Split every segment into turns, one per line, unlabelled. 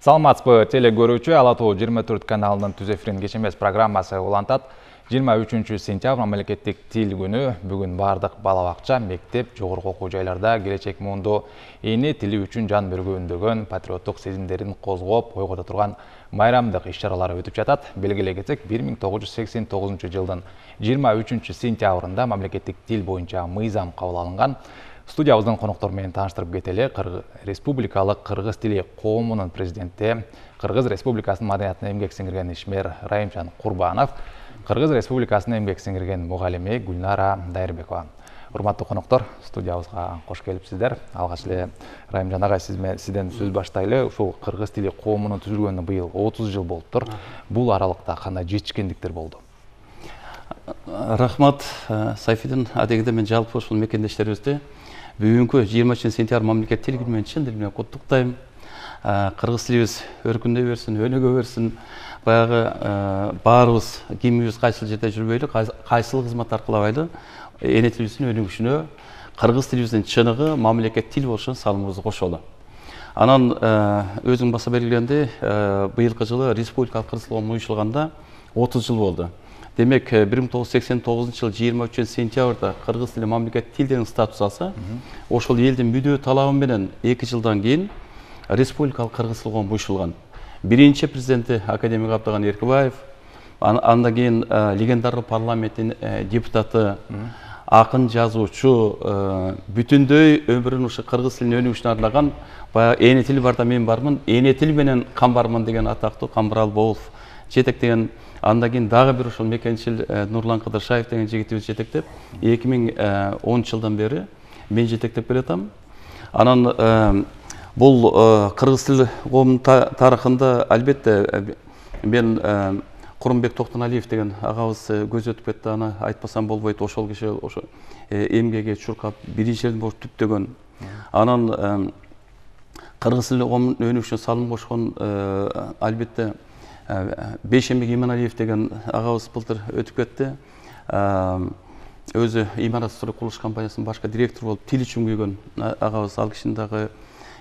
Саламатсызбы теле көрүүчү, Ала Тоо 24 каналынын түз эфирин кечемес программасы улантат. 23 сентябрь мамлекеттик тил күнү. Бүгүн бардык бала бакча, мектеп, жогорку окуу жайларда келечек муунду эне тили үчүн жан берүүгө үндөгөн, патриоттук сезимдерин козгоп, ойгото турган майрамдык иш-чаралар өтүп жатат. Белгилей кетсек, 1989 жылдын 23 сентябрында мамлекеттик тил боюнча мыйзам кабыл алынган. Студиябыздын коноктор менен тааныштырып кетели. Республикалык кыргыз тили коомунун президенти, Кыргыз Республикасынын маданиятына эмгек сиңирген ишмер Райымжан Курбанов, Кыргыз Республикасынын эмгек сиңирген мугалими Гүлнара Дайырбекова. Урматтуу коноктор, студиябызга кош келипсиздер. Алгач эле Райымжан агай, сизден сөз баштайлы. Ушул кыргыз тили коомунун түзүлгөнүнө быйыл 30 жыл болуптур. Бул аралыкта кандай жетишкендиктер болду?
Рахмат, Сайфидин. Адегенде мен жалпы ушул мекендештерибизди бүгүнкү 20 сентябрь мамлекеттик тил күнү менен чын дил менен куттуктайм. Кыргыз тилибиз өркүндөй берсин, өнүгө берсин. Баягы баарыбыз кимибиз кайсыл жерде жүрбөйлү, кайсыл кызмат аркылабайлы эне тилибиздин өнүгүшүнө кыргыз тилибиздин чыныгы мамлекеттик тил болушун салымыбызды кошолу. Анан өзүң баса белгилегендей, быйылкы жылы республикалык кыргыз тил коому уюштурулганда 30 жыл болду. Демек 1989 жыл 23 сентябрда кыргыз тили мамлекеттик тил деген статус алса, ошол элдин мүдөө талабы менен 2 жылдан кийин республикалык кыргыз тил коому уюштурулган. Биринчи президенти академик Абдыган Эркибаев, андан кийин легендарлуу парламенттин депутаты, акын жазуучу, бүтүндөй өмүрүн ушу кыргыз тилинин өнүгүшүнө арнаган, баягы эне тили барда мен бармын, эне тил менен кам бармын деген атактуу Камбырал Боолов жетектеген. Андан кийин дагы бир ошол мекенчил Нурлан Кыдыршаев деген жигитибиз жетектеп, 2010 жылдан бери мен жетектеп келатам. Анан бул кыргыз тил коомунун тарыхында албетте мен Курумбек Токтоналиев деген агабыз көз өтүп кетти, аны айтпасам болбойт. Ошол киши ошо эмгеге чуркап биринчиден болуп түптөгөн. Анан кыргыз тил коомунун өнүгүшүнө салым кошкон албетте Бейшембек Иманалиев деген агабыз былтыр өтүп кетти. Өзү имарат строй курулуш компаниясынын башкы директору болуп тил үчүн күйгөн агабыз, ал кишинин дагы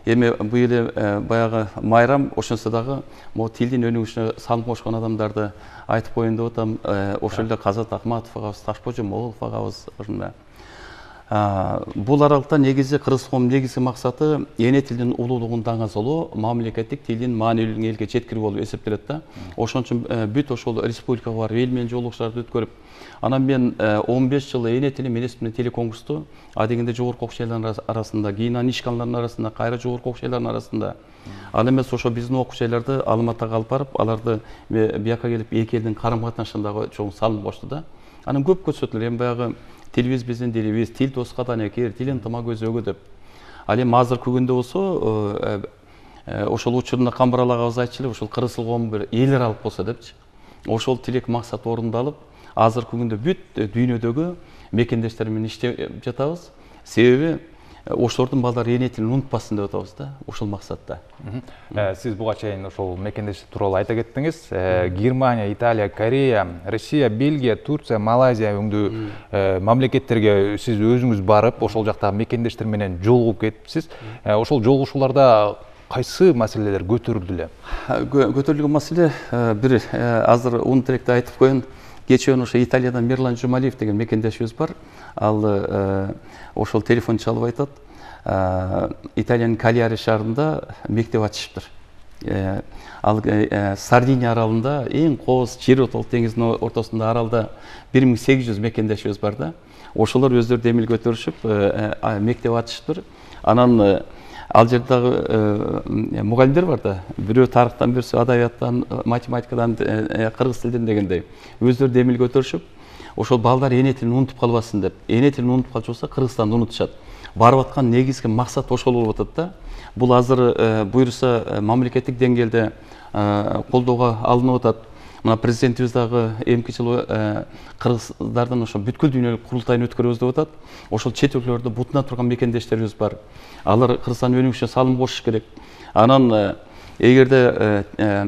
эми быйыл баягы майрам, ошонсо дагы могу тилдин өнүгүшүнө салым кошкон адамдарды айтып коеюн деп атам. Ошол эле Казат Акматов агабыз, Ташпожо Молов агабыз. Бул аралыкта негизи кыргыз коомунун негизги максаты эне тилдин улуулугун даңазолоо, мамлекеттик тилдин маанилүүлүгүн элге жеткирүү болуп эсептелет да. Ошон үчүн бүт ошол республикага барып эл менен жолугушууларды өткөрүп, анан мен 15 жыл эне тили менен телеконкурсту адегенде жогорку окуу жайлардын арасында, кийин анын ишканалардын арасында, кайра жогорку окуу жайлардын арасында, ал эмес ошо биздин окуу жайларды Алматыга алып барып, аларды бияка келип эки элдин карым катнашындагы чоң салым кошту да. Анан көп көрсөтүлөр, эми баягы тилибиз биздин дилибиз, тил доско данекер, тил ынтымак өзөгү деп. Ал эми азыркы күндө болсо ошол учурунда Камбырал агабыз айтчу эле, ошол кыргыз тил коому бир эл аралык болсо депчи. Ошол тилек максат орундалып, азыркы күндө бүт дүйнөдөгү мекендештер менен иштеп жатабыз. Себеби ошолордун балдары эне тилин унутпасын деп атабыз да, ошол максатта.
Сиз буга чейин ошол мекендештик тууралуу айта кеттиңиз. Германия, Италия, Корея, Россия, Бельгия, Турция, Малайзия өңдүү мамлекеттерге сиз өзүңүз барып, ошол жактагы мекендештер менен жолугуп кетипсиз. Ошол жолугушууларда кайсы маселелер көтөрүлдү эле?
Көтөрүлгөн маселе бир азыр унут электе айтып коеюн. Кечээ ошо Италиядан Мирлан Жумалиев деген мекендешибиз бар. Ал ошол телефон чалып айтат. Италиянын Калиари шаарында мектеп ачышыптыр. Ал Сардиния аралында, эң кооз жер отолук деңиздин ортосунда аралда 1800 мекендешибиз бар да. Ошолор өздөрү демил көтөрүшүп мектеп ачышыптыр. Анан ал жердагы мугалимдер бар да, бирөө тарыхтан, бирөөсү адабияттан, математикадан, кыргыз тилден дегендей өздөрү демил көтөрүшүп, ошол балдар эне тилин унутуп калбасын деп. Эне тилин унутуп калчу болсо Кыргызстанды унутушат. Барып аткан негизги максат ошол болуп атат да. Бул азыр буюрса мамлекеттик деңгээлде колдоого алынып атат. Мына президентибиз дагы эмки жылы кыргыздардын ошо бүткүл дүйнөлүк курултайын өткөрөбүз деп атат. Ошол чет өлкөлөрдө бутуна турган мекендештерибиз бар. Алар Кыргызстандын өнүгүшүнө салым кошуш керек. Анан эгерде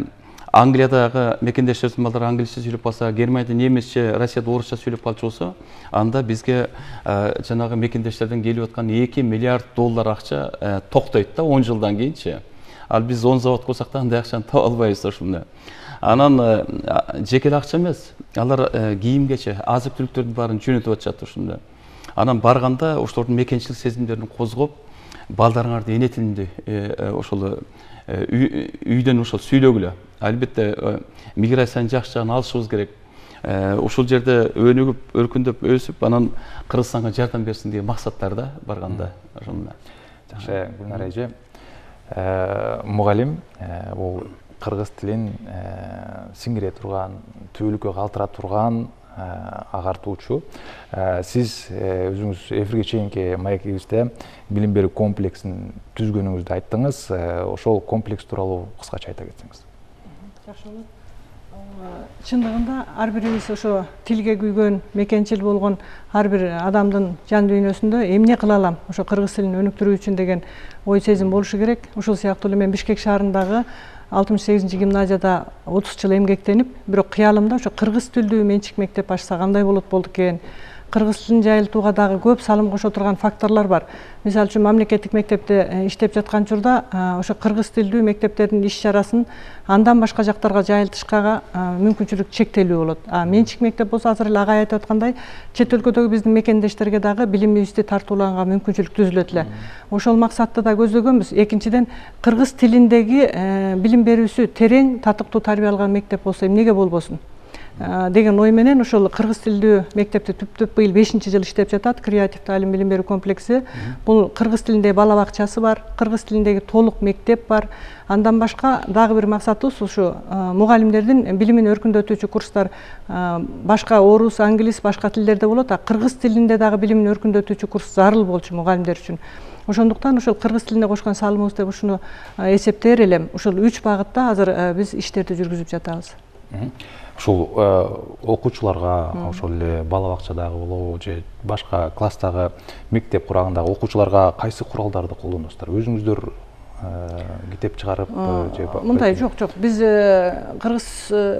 Англиядагы мекендештерибиздин балдары англисче сүйлөп калса, Германияда немисче, Россияда орусча сүйлөп калчу болсо, анда бизге жанагы мекендештерден келип аткан $2 миллиард акча токтойт да 10 жылдан кийинчи. Ал биз 10 завод курсак да андай акчаны таба албайбыз ошондо. Анан жеке акча эмес, алар кийим кече, азык түлүктөрдүн баарын жөнөтүп атышат ошондо. Анан барганда ошолордун мекенчилик сезимдерин козгоп, балдарыңарды эне тилинде ошол үйдөн ошол сүйлөгүлө. Албетте миграцияны жакшы жагын алышыбыз керек. Ушул жерде өнүгүп, өркүндөп, өсүп, анан Кыргызстанга жардам берсин деген максаттарда барганда ошондо.
Жакшы, Гүлнар эже. Мугалим, бул кыргыз тилин сиңире турган, түбөлүккө калтыра турган агартуучу. Сиз өзүңүз эфирге чейинки маекибизде билим берүү комплексин түзгөнүңүздү айттыңыз. Ошол комплекс тууралуу кыскача айта кетсеңиз.
Жакшы болот. Чындыгында ар бирибиз ошо тилге күйгөн, мекенчил болгон ар бир адамдын жан дүйнөсүндө эмне кыла алам, ошо кыргыз тилин өнүктүрүү үчүн деген ой сезим болушу керек. Ошол сыяктуу эле мен Бишкек шаарындагы 68 гимназияда 30 жыл эмгектенип, бирок кыялымда ошо кыргыз тилдүү менчик мектеп ачса кандай болот болду экен. Кыргыз тилин жайылтууга дагы көп салым кошо турган факторлор бар. Мисалы үчүн мамлекеттик мектепте иштеп жаткан учурда ошо кыргыз тилдүү мектептердин иш чарасын андан башка жактарга жайылтышкага мүмкүнчүлүк чектелүү болот. Менчик мектеп болсо азыр эле агай айтып аткандай, чет өлкөдөгү биздин мекендештерге дагы билимибизди тартуулаганга мүмкүнчүлүк түзүлөт эле. Ошол максатты да көздөгөнбүз. Экинчиден, кыргыз тилиндеги билим берүүсү терең, татыктуу тарбия алган мектеп болсо эмнеге болбосун деген ой менен ошол кыргыз тилдүү мектепти түптөп быйыл 5-жыл иштеп жатат. Креатив таалим билим берүү комплекси. Бул кыргыз тилинде бала бакчасы бар, кыргыз тилиндеги толук мектеп бар. Андан башка дагы бир максатыбыз ушу мугалимдердин билимин өркүндөтүүчү курстар башка орус, англис, башка тилдерде болот, а кыргыз тилинде дагы билимин өркүндөтүүчү курс зарыл болчу мугалимдер үчүн. Ошондуктан ошол кыргыз тилине кошкон салымыбыз деп ушуну эсептээр элем. Ошол 3 багытта азыр биз иштерди жүргүзүп жатабыз.
Ушул окуучуларга, ошол эле бала бакчадагы болобу же башка класстагы мектеп курагындагы окуучуларга кайсы куралдарды колдоносуздар? Өзүңүздөр китеп чыгарып же
мындай жок. Биз Кыргыз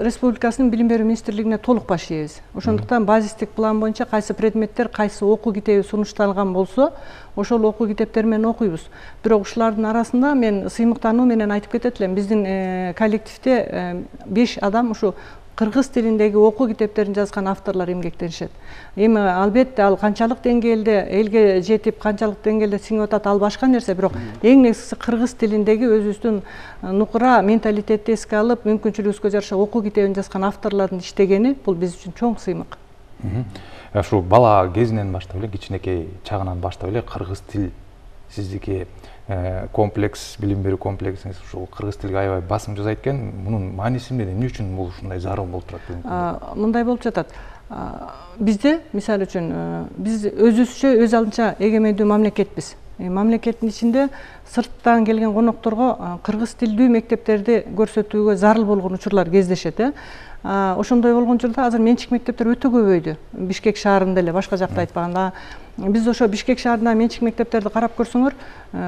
Республикасынын билим берүү министрлигине толук баш ийебиз. Ошондуктан базистик план боюнча кайсы предметтер, кайсы окуу китеби сунушталган болсо, ошол окуу китептер менен окуйбуз. Бирок ушулардын арасында мен сыймыктануу менен айтып кетет элем. Биздин коллективде 5 адам ушу кыргыз тилиндеги окуу китептерин жазган авторлор эмгектенишет. Эми албетте ал канчалык деңгээлде элге жетип, канчалык деңгээлде сиңип атат, ал башка нерсе. Бирок эң негизгиси кыргыз тилиндеги өзүбүздүн нукура менталитетти эске алып, мүмкүнчүлүгүбүзгө жараша окуу китебин жазган авторлордун иштегени бул биз үчүн чоң сыймык.
Ушу бала кезинен баштап эле, кичинекей чагынан баштап эле кыргыз тил сиздики комплекс, билим берүү комплексиңиз ушул кыргыз тилге аябай басым жасайт экен. Мунун мааниси эмне? Эмне үчүн бул ушундай зарыл болуп турат?
Мындай болуп жатат. Бизде, мисалы үчүн, биз өзүбүзчө өз алдынча эгемендүү мамлекетпиз. Мамлекеттин ичинде сырттан келген конокторго кыргыз тилдүү мектептерди көрсөтүүгө зарыл болгон учурлар кездешет. Ошондой болгон учурда азыр менчик мектептер өтө көбөйдү. Бишкек шаарында эле, башка жакта айтпаганда. Биз ошо Бишкек шаарында менчик мектептерди карап көрсөңөр,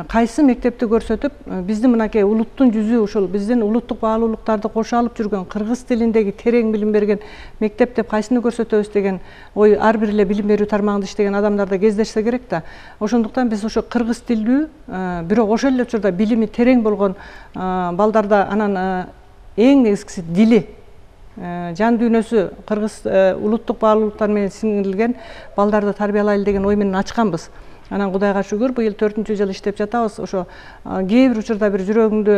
кайсы мектепти көрсөтүп, биздин мынакей улуттун жүзү, ушул биздин улуттук баалуулуктарды кошо алып жүргөн, кыргыз тилиндеги терең билим берген мектеп деп кайсыны көрсөтөбүз деген ой ар бир эле билим берүү тармагында иштеген адамдарда кездешсе керек да. Ошондуктан биз ошо кыргыз тилдүү, бирок ошол эле учурда билими терең болгон балдарда анан эң негизгиси дили, жан дүйнөсү кыргыз улуттук баалуулуктар менен сиңирилген балдарды тарбиялайлы деген ой менен ачканбыз. Анан Кудайга шүгүр, быйыл 4-жыл иштеп жатабыз. Ошо кээ бир учурда бир жүрөгүңдү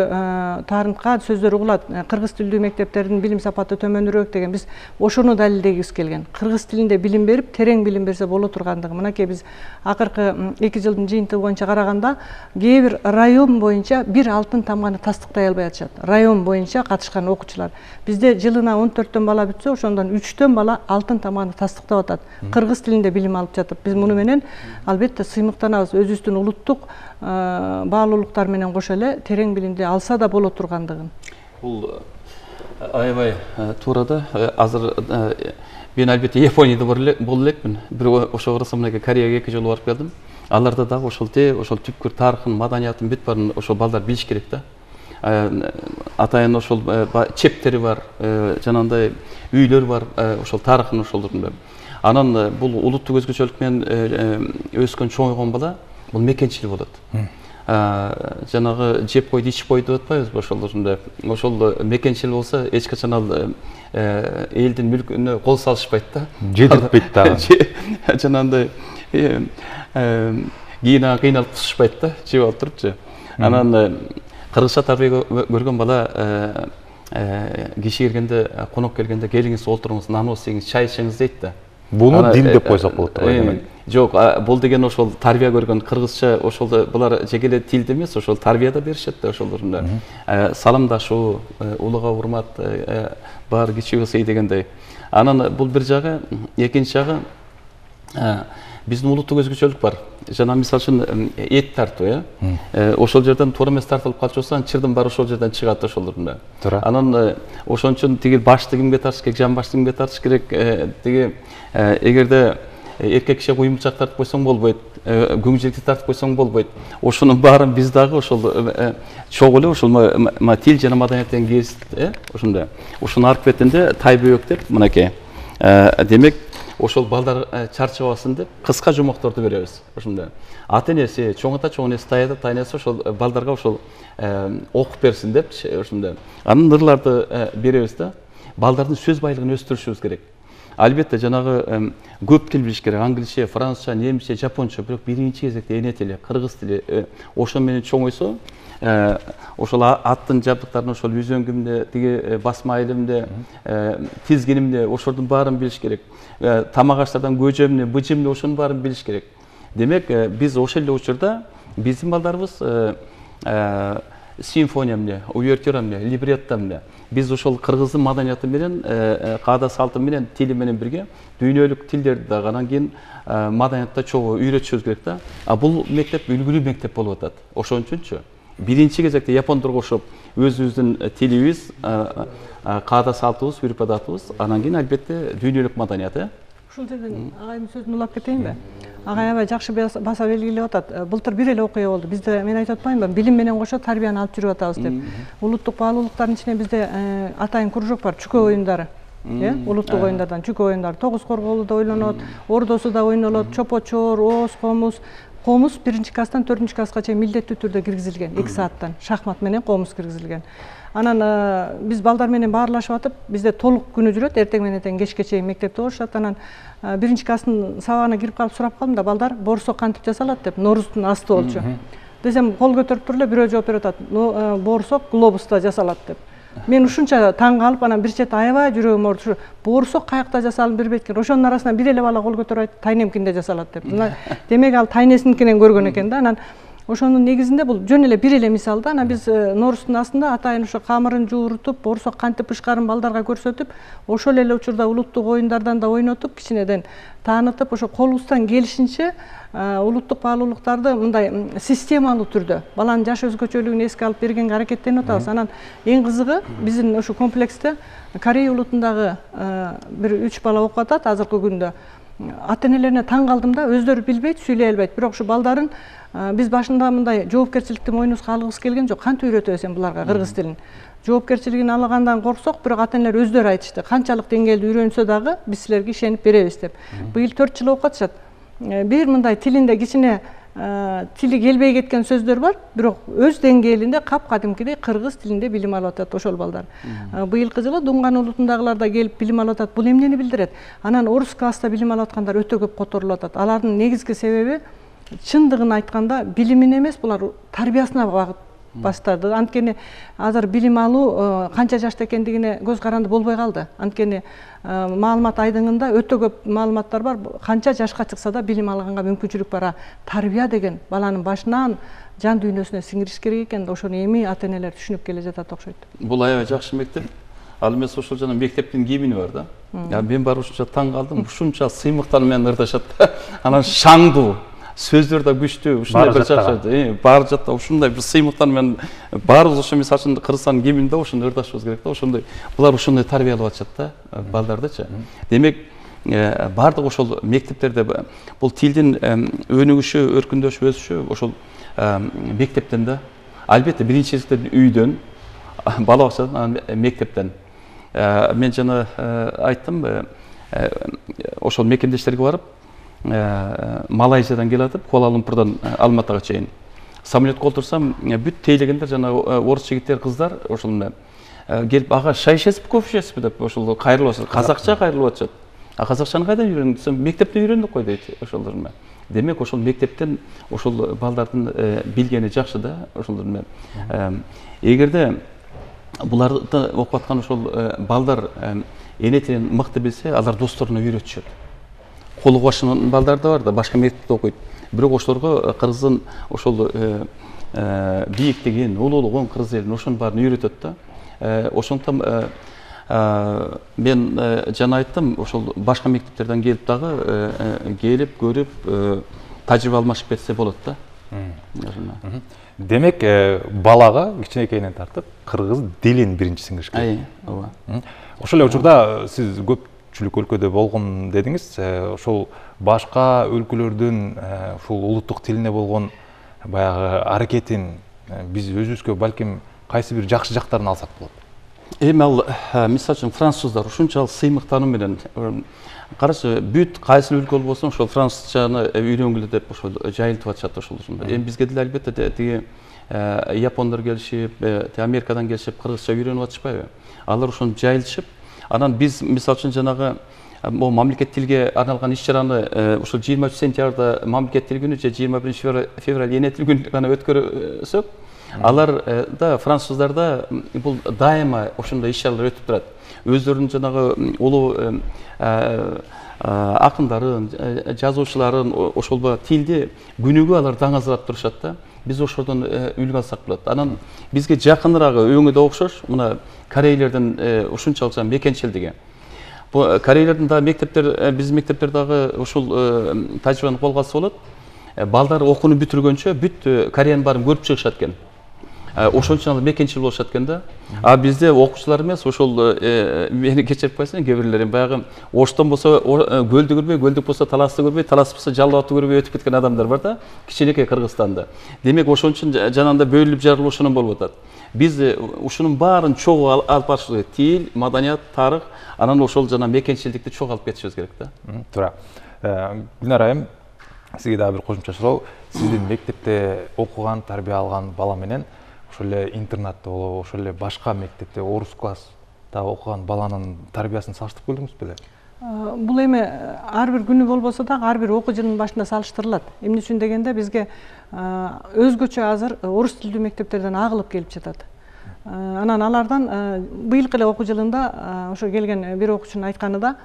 таарынткан сөздөр угулат. Кыргыз тилдүү мектептердин билим сапаты төмөнүрөөк деген биз ошону далилдегибиз келген. Кыргыз тилинде билим берип, терең билим берсе боло тургандыгы. Мынакей биз акыркы 2 жылдын жыйынтыгы боюнча караганда, кээ бир район боюнча бир алтын тамганы тастыктай албай атышат. Район боюнча катышкан окуучулар. Бизде жылына 14 бала бүтсө, ошондон 3 бала алтын тамганы тастыктап атат. Кыргыз тилинде билим алып жатып. Биз муну менен албетте сыймыктанабыз. Өзүбүздүн улуттук баалуулуктар менен кошо эле терең билимди алса да боло тургандыгын.
Бул аябай туура да. Азыр мен албетте Японияда боло элекмин. Бир ошого карасам мынакей Кореяга 2 жолу барып келдим. Аларда дагы ошол ошол түпкүр тарыхын, маданиятын бүт баарын ошол балдар билиш керек да. Атайын ошол чептери бар, жанагындай үйлөр бар, ошол тарыхын ошолордун. Анан бул улуттук өзгөчөлүк менен өскөн, чоңойгон бала бул мекенчил болот. жанагы жеп койду ичип койду деп атпайбызбы ошолорунда ошол мекенчил болсо эч качан ал элдин мүлкүнө кол салышпайт да
жедиртпейт дагы
жанагындай кыйналып тушпайт да жеп алып турупчу анан кыргызча тарбия көргөн бала киши келгенде конок келгенде келиңиз олтуруңуз нан жеңиз чай ичиңиз дейт да
буну дин деп койсок болот турбайбы
жок бул деген ошол тарбия көргөн кыргызча ошол булар жеке эле тилде эмес ошол тарбияда беришет да ошолорунда саламдашуу улууга урмат бар кичи болсой дегендей анан бул бир жагы экинчи жагы биздин улуттук өзгөчөлүк бар жана мисалы үчүн эт тартуу ошол жерден туура эмес тартылып калчу болсо чырдын баары ошол жерден чыгат ошолорунда
туура
анан ошон үчүн тиги башты кимге тартыш керек жан башты кимге тартыш керек тиги эгерде эркек киши куюмчак тартып койсоң болбойт көңүлчүлүктү тартып койсоң болбойт ошонун баарын биз дагы ошол чогуу эле ошол тил жана маданият деген гез ошондой ошонун аркы бетинде тайбөөк деп мынакей демек ошол балдар чарчабасын деп кыска жомокторду беребиз ошондой ата энеси чоң ата чоң энеси тай энеси ошол балдарга ошол окуп берсин депчи ошондой анан ырларды беребиз да балдардын сөз байлыгын өстүрүшүбүз керек албетте жанагы көп тил билиш керек англисче французча немисче жапонча бирок биринчи кезекте эне тили кыргыз тили ошо менен чоңойсо ошол аттын жабдыктарын ошол үзөңгүмдө тиги басма айылымда тизгинимде ошолордун баарын билиш керек тамак аштардан көжө эмне быжы эмне ошонун баарын билиш керек демек биз ошол эле учурда биздин балдарыбыз симфония эмне увертюра эмне либретто эмне биз ошол кыргыздын маданияты менен каада салты менен тили менен бирге дүйнөлүк тилдерди дагы анан кийин маданиятта чогуу үйрөтүшүбүз керек да бул мектеп үлгүлүү мектеп болуп атат ошон үчүнчү биринчи кезекте япондорго окшоп өзүбүздүн тилибиз каада салтыбыз үрп адатыбыз анан кийин албетте дүйнөлүк маданият
ушул жерден агайдын сөзүн улап кетейинби агай аябай жакшы баса белгилеп атат былтыр бир эле окуя болду бизде мен айтып атпаймынбы билим менен кошо тарбияны алып жүрүп атабыз деп улуттук баалуулуктардын ичинде бизде атайын кружок бар чүкө оюндары улуттук оюндардан чүкө оюндары тогуз корголу да ойлонот ордосу да ойнолот чопочор ооз комуз комуз 1-класстан 4-класска чейин милдеттүү түрдө киргизилген 2 сааттан шахмат менен комуз киргизилген анан биз балдар менен баарлашып атып бизде толук күнү жүрөт эртең менен эртең кечке чейин мектепте болушат анан 1-класстын сабагына кирип калып сурап калдым да балдар боорусок кантип жасалат деп норуздун асты болчу десем кол көтөрүп туруп эле бирөө жооп берип атат боорусок глобуста жасалат деп мен ушунча таң калып анан бир чети аябай жүрөгүм ооруду боорусок каякта жасалынып бербейт экен ошонун арасынан бир эле бала кол көтөрүп айтты тайнемкинде жасалат деп демек ал тайнесиникинен көргөн экен да анан ошонун негизинде бул жөн эле бир эле мисал да анан биз норуздун астында атайын ошо камырын жуурутуп боорусок кантип бышкарын балдарга көрсөтүп ошол эле учурда улуттук оюндардан да ойнотуп кичинеден таанытып ошо колубуздан келишинче улуттук баалуулуктарды мындай системалуу түрдө баланын жаш өзгөчөлүгүн эске алып бергенге аракеттенип атабыз анан эң кызыгы биздин ошо комплексте Корея улутундагы бир 3 бала окуп атат азыркы күндө ата энелерине таң калдым да өздөрү билбейт сүйлөй албайт бирок ушу балдарын биз башында мындай жоопкерчиликти мойнубузга алгыбыз келген жок кантип үйрөтөбүз эми буларга кыргыз тилин жоопкерчилигин алгандан корксок бирок ата энелер өздөрү айтышты канчалык деңгээлде үйрөнсө дагы биз силерге ишенип беребиз деп быйыл 4 жыл окуп атышат бир мындай тилинде кичине тили келбей кеткен сөздөр бар бирок өз деңгээлинде кадимкидей кыргыз тилинде билим алып атат ошол балдар быйылкы жылы дунган улутундагылар да келип билим алып атат бул эмнени билдирет анан орус класста билим алып аткандар өтө көп которулуп атат алардын негизги себеби чындыгын айтканда билимине эмес булар тарбиясына багып баштады анткени азыр билим алуу канча жашта экендигине көз каранды болбой калды анткени маалымат айдыңында өтө көп маалыматтар бар канча жашка чыкса да билим алганга мүмкүнчүлүк бар тарбия деген баланын башынан жан дүйнөсүнө сиңириш керек экен ошону эми ата энелер түшүнүп келе жатат окшойт
бул аябай жакшы мектеп ал эмес ошол жана мектептин кийимини бар да мен барып ушунча таң калдым ушунча сыймыктар менен ырдашат да анан шаңдуу сөздөр да күчтүү ушундай бир жакшы баары жатта ушундай бир сыймыктар менен баарыбыз ошо мисалы үчүн Кыргызстандын кийиминде ошондой ырдашыбыз керек да ошондой булар ошондой тарбиялап атышат да балдардычы демек баардык ошол мектептерде бул тилдин өнүгүшү өркүндөшү өсүшү ошол мектептен да албетте биринчи кезекте үйдөн бала бакчадан анан мектептен мен жана айттым ошол мекендештерге барып Малайзиядан келатып Куала Лумпурдан Алматыга чейин самолетке отырсам, бүт тейлегендер жана орыс жигиттер, кыздар ошол менен келип, ага шай ішесизби, кофе ішесизби деп ошол кайрылып атышат. Казакча кайрылып атышат. А казакчаны кайдан үйрөндүң десем, мектептен үйрөндүк кой дейт ошолор менен. Демек ошол мектептен ошол балдардын билгени жакшы да ошолор менен. Эгерде буларды окуп аткан ошол балдар эне тилин мыкты билсе, алар досторуна үйрөтүшөт. Колу башынын балдар да бар да, башка мектепте окуйт. Бирок ошолорго кыргыздын ошол бийиктигин, улуулугун, кыргыз элин ошонун баарын үйрөтөт да. Ошондуктан мен жана айттым, ошол башка мектептерден келип дагы келип көрүп тажрыйба алмашып кетсе болот да.
Демек балага кичинекейинен тартып кыргыз дилин биринчи сиңириш керек.
Ооба.
Ошол эле учурда сиз көпчүлүк өлкөдө болгон дедиңиз. Ошол башка өлкөлөрдүн ушул улуттук тилине болгон баягы аракетин биз өзүбүзгө балким кайсы бир жакшы жактарын алсак болот.
Эми ал мисалы үчүн француздар ушунчалык сыймыктануу менен карачы бүт кайсы өлкө болсун ошол французчаны үйрөнгүлө деп ошол жайылтып атышат ошол ушундай. Эми бизге деле албетте тиги япондор келишип, Америкадан келишип кыргызча үйрөнүп атышпайбы? Алар ошону жайылтышып, анан биз мисалы үчүн жанагы могу мамлекет тилге арналган иш-чараны ошол 23 сентябрда мамлекет тил күнү же 21 февраль эне тил күнү гана өткөрсөк, алар да француздарда бул дайыма ошондой иш-чаралар өтүп турат. Өздөрүнүн жанагы улуу акындарын, жазуучуларын ошол тилди күнүгө алар даңазалап турушат да. Биз ошодон үлгү алсак болот. Анан бизге жакыныраагы өңү да окшош. Мына корейлердин ушунчалык мекенчилдиги. Бу корейлердин да мектептер, биз мектептер дагы ушул тажрыйбаны колго алса болот. Балдар окууну бүтүргөнчө бүт Кореянын баарын көрүп чыгышат экен. Ошончо мекенчил болушат экен да. А бизде окуучулар эмес, ошол мени кечирип койсоң, кээ бирлер баягы оштон болсо көлдү көрбөй, көлдүк болсо таласты көрбөй, талас болсо жалал атты көрбөй өтүп кеткен адамдар бар да, кичинекей Кыргызстанда. Демек ошон үчүн жанагындай бөлүнүп жарылып ошондон болуп атат. Биз ушунун баарын чогуу алып барышыбыз керек. Тил, маданият, тарых, анан ошол жана мекенчилдикти чогуу алып кетишибиз керек да.
Туура. Гүлнар айым, сизге дагы бир кошумча суроо. Сиздин мектепте окуган, тарбия алган бала менен ошол эле интернатта болобу, ошол эле башка мектепте орус класста окуган баланын тарбиясын салыштырып көрдүңүз беле?
Бул эми ар бир күнү болбосо дагы ар бир окуу жылынын башында салыштырылат. Эмне үчүн дегенде бизге өзгөчө азыр орус тилдүү мектептерден агылып келип жатат. Анан алардан быйылкы эле окуу жылында ошо келген бир окуучунун айтканы да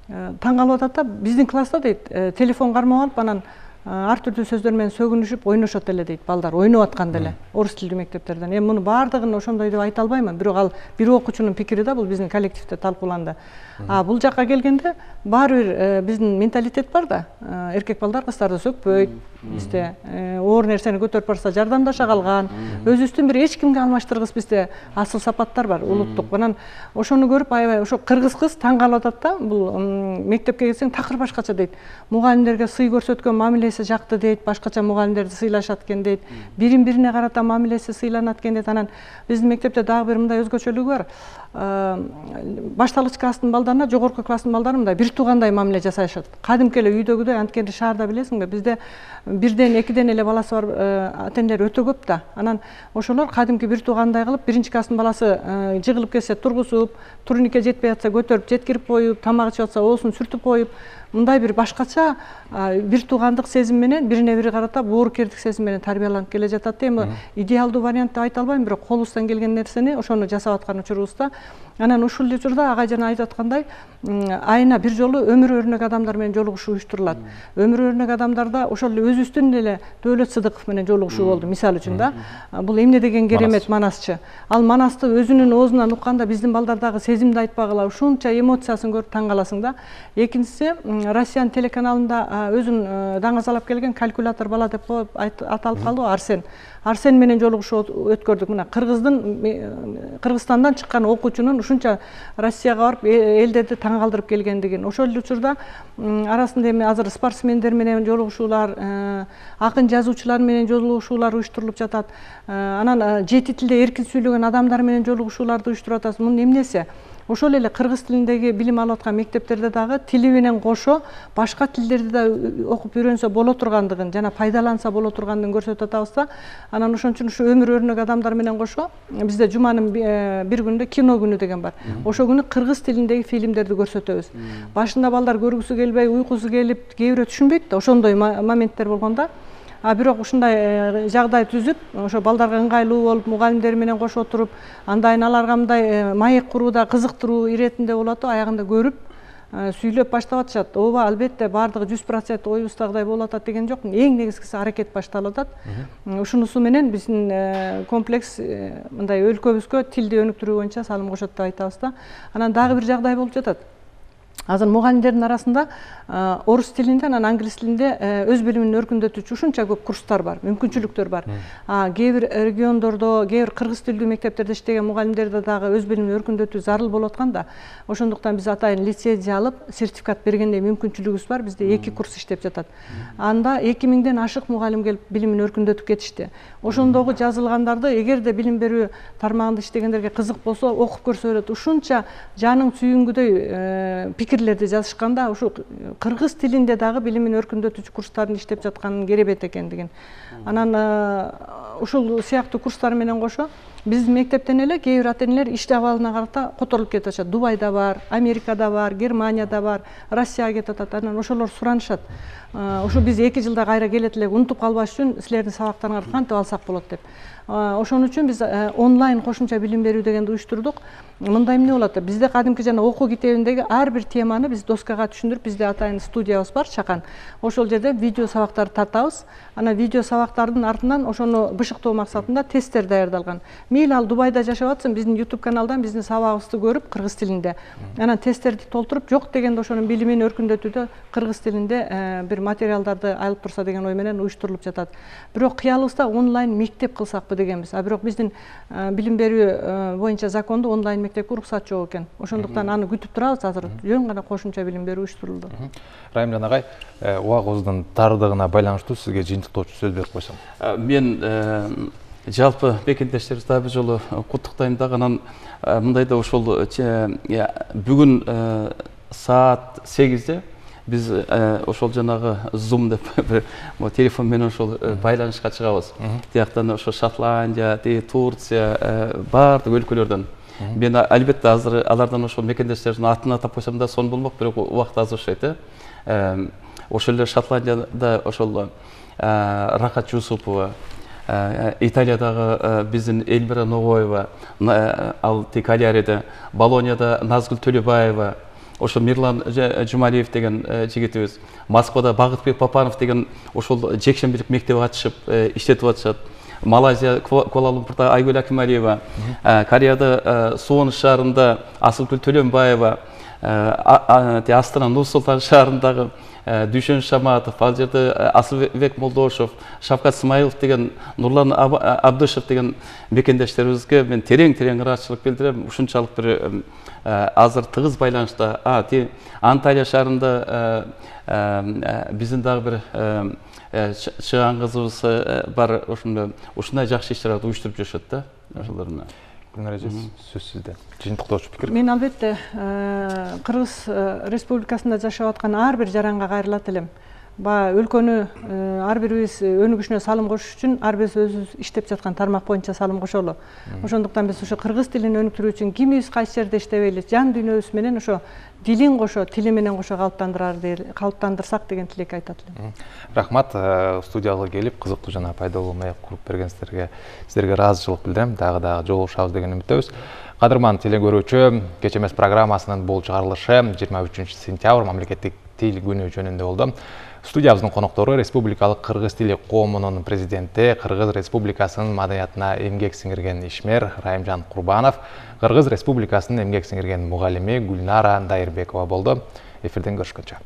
таң калып атат да, биздин класста дейт, телефон кармап алып анан ар түрдүү сөздөр менен сөгүнүшүп ойношот эле дейт балдар, ойноп атканда эле орус тилдүү мектептерден. Эми муну баардыгын ошондой деп айта албаймын, бирок ал бир окуучунун пикири да, бул биздин коллективде талкууланды. Бул жакка келгенде баары бир биздин менталитет бар да, эркек балдар кыздарды сөкпөйт, бизде оор нерсени көтөрүп барса жардамдаша калган, өзүбүздүн бир эч кимге алмаштыргыс бизде асыл сапаттар бар, улуттук. Анан ошону көрүп аябай ошо кыргыз кыз таң калып атат да, бул мектепке келсең такыр башкача дейт. Мугалимдерге сый көрсөткөн мамилеси жакты дейт, башкача мугалимдерди сыйлашат экен дейт. Бирин бирине карата мамилеси сыйланат экен дейт. Анан биздин мектепте дагы бир мындай өзгөчөлүгү бар. Башталгыч класстын балдарына жогорку класстын балдары мындай бир туугандай мамиле жасашат. Кадимки эле үйдөгүдөй, анткени шаарда билесиңби, бизде бирден экиден эле баласы бар ата-энелер өтө көп да. Анан ошолор кадимки бир туугандай кылып, биринчи класстын баласы жыгылып кетсе тургузуп, турникке жетпей атса көтөрүп жеткирип коюп, тамак ичип атса оосун сүртүп коюп, мындай бир башкача бир туугандык сезим менен бирине бири карата боорукердик сезим менен тарбияланып келе жатат. Эми идеалдуу вариант деп айта албайм, бирок колубуздан келген нерсени ошону жасап аткан учурубузда. Анан ушул учурда агай жана айтып аткандай, айына бир жолу өмүр өрнөк адамдар менен жолугушуу уюштурулат. Өмүр өрнөк адамдарда ошол эле өзүбүздүн эле Дөөлөт Сыдыков менен жолугушуу болду, мисалы үчүн да. Бул эмне деген керемет манасчы. Ал манасты өзүнүн оозунан укканда биздин балдардагы сезимди айтпагыла, ушунча эмоциясын көрүп таң каласың да. Экинчиси, Россиянын телеканалында өзүн даңазалап келген калькулятор бала деп аталып калды Арсен. Арсен менен жолугушуу өткөрдүк. Мына Кыргызстандан чыккан окуучунун ушунча Россияга барып элдерди таң калтырып келгендигин. Ошол эле учурда арасында эми азыр спортсмендер менен жолугушуулар, акын жазуучулар менен жолугушуулар уюштурулуп жатат. Анан жети тилде эркин сүйлөгөн адамдар менен жолугушууларды уюштуруп атабыз. Мунун эмнеси? ошол эле кыргыз тилиндеги билим алып аткан мектептерде дагы тили менен кошо башка тилдерди да окуп үйрөнсө боло тургандыгын жана пайдаланса боло тургандыгын көрсөтүп атабыз да. Анан ошон үчүн ушу өмүр өрнөк адамдар менен кошо бизде жуманын бир күнүндө кино күнү деген бар. Ошол күнү кыргыз тилиндеги фильмдерди көрсөтөбүз. Башында балдар көргүсү келбей, уйкусу келип, кээ бирөө түшүнбөйт да, ошондой моменттер болгондо. Бирок ушундай жагдай түзүп, ошо балдарга ыңгайлуу болуп, мугалимдер менен кошо отуруп, андайын аларга мындай маек курууда кызыктыруу иретинде болот, аягында көрүп, сүйлөп баштап атышат. Ооба, албетте баардыгы 100% оюбуздагыдай болуп атат деген жок. Эң негизгиси аракет башталып атат. Ушунусу менен биздин комплекс мындай өлкөбүзгө тилди өнүктүрүү боюнча салым кошот деп айтабыз да. Анан дагы бир жагдай болуп жатат. Азыр мугалимдердин арасында орус тилинде, анан англис тилинде өз билимин өркүндөтүүчү ушунча көп курстар бар, мүмкүнчүлүктөр бар. Кээ бир региондордо, кээ бир кыргыз тилдүү мектептерде иштеген мугалимдерде дагы өз билимин өркүндөтүү зарыл болуп аткан да. Ошондуктан биз атайын лицензия алып, сертификат бергендей мүмкүнчүлүгүбүз бар. Бизде 2 курс иштеп жатат. Анда 2000ден ашык мугалим келип билимин өркүндөтүп кетишти. Ошондогу жазылгандарды эгерде билим берүү тармагында иштегендерге кызык болсо, окуп көрсө болот. Ушунча жаның сүйүнгүдөй пикирлерди жазышканда, ушу кыргыз тилинде дагы билимин өркүндөтүүчү курстардын иштеп жатканын керебет экендигин. Анан ушул сыяктуу курстар менен кошо биздин мектептен эле кээ бир ата энелер иш абалына карата которулуп кетип атышат. Дубайда бар, Америкада бар, Германияда бар, Россияга кетип атат. Анан ошолор суранышат. Ушу биз 2 жылда кайра келет элек, унутуп калбаш үчүн силердин сабактарыңарды кантип алсак болот деп. Ошон үчүн биз онлайн кошумча билим берүү дегенди уюштурдук. Мындай эмне болот? Бизде кадимки жана окуу китебиндеги ар бир теманы биз доскага түшүндүрүп, бизде атайын студиябыз бар, чакан. Ошол жерде видео сабактарды тартабыз. Анан видео сабактардын артынан ошону бышыктоо максатында тесттер даярдалган. Мейли ал Дубайда жашап атсын, биздин YouTube каналдан биздин сабагыбызды көрүп кыргыз тилинде. Анан тесттерди толтуруп, жок дегенде ошонун билимин өркүндөтүүдө кыргыз тилинде бир материалдарды алып турса деген ой менен уюштурулуп жатат. Бирок кыялыбызда онлайн мектеп кылсакпы дегенбиз. Бирок биздин билим берүү боюнча закондо онлайн мектепке уруксат жок экен. Ошондуктан аны күтүп турабыз. Азыр жөн гана кошумча билим берүү уюштурулду.
Райымжан агай, убагыбыздын тардыгына байланыштуу сизге жыйынтыктоочу сөз берип койсом.
Мен жалпы мекендештерибизди дагы бир жолу куттуктайм дагы. Анан мындай да ошол бүгүн саат 8-де биз ошол жанагы Zoom деп бир телефон менен ошол байланышка чыгабыз. Тияктан ошо Шотландия, Турция, баардык өлкөлөрдөн. Мен албетте азыр алардан ошол мекендештердин атын атап койсом да сон болмок, бирок убакыт аз ошойт. Ошол эле Шотландияда ошол Рахат Жусупова, Италиядагы биздин Эльмира Ногоева, ал Калярияда, Болонияда Назгүл Төлөбаева, ошо Мирлан Жумалиев деген жигитибиз, Москвада Багытбек Папанов деген ошол жекшембилик мектеп ачышып иштетип атышат. Малайзия Куала-Лумпурда Айгүл Акималиева, Кореяда Суон шаарында Асылгүл Төлөнбаева, Астана Нур-Султан шаарындагы Дүйшөн Шаматов, ал жерде Асылбек Молдошев, Шавкат Смайылов деген, Нурлан Абдышев деген мекендештерибизге мен терең ыраазычылык билдирем. Ушунчалык бир азыр тыгыз байланышта. Анталия шаарында биздин дагы бир чыган кызыбыз бар. Ушундай жакшы иш-чараларды уюштуруп жүрүшөт да. Ошолор менен.
Гүлнар эже, сөз сизде. Жыйынтыктоочу пикир.
Мен албетте Кыргыз Республикасында жашап аткан ар бир жаранга кайрылат элем. Өлкөнү ар бирибиз өнүгүшүнө салым кошуш үчүн ар бирибиз өзүбүз иштеп жаткан тармак боюнча салым кошолу. Ошондуктан биз ошо кыргыз тилин өнүктүрүү үчүн кимибиз кайсы жерде иштебейли, жан дүйнөбүз менен ошо дилин кошо, тили менен кошо калыптандырсак деген тилек айтат элем.
Рахмат, студияга келип кызыктуу жана пайдалуу маек куруп бергениңиздерге сиздерге ыраазычылык билдирем. Дагы жолугушабыз деген үмүттөбүз. Кадырман телекөрүүчү, кеч эмес программасынын бул чыгарылышы 23-сентябрь мамлекеттик тил күнү жөнүндө болду. Студиябыздын коноктору Республикалык кыргыз тили коомунун президенти, Кыргыз Республикасынын маданиятына эмгек сиңирген ишмер Райымжан Курбанов, Кыргыз Республикасынын эмгек сиңирген мугалими Гүлнара Дайырбекова болду. Эфирден көрүшкөнчө.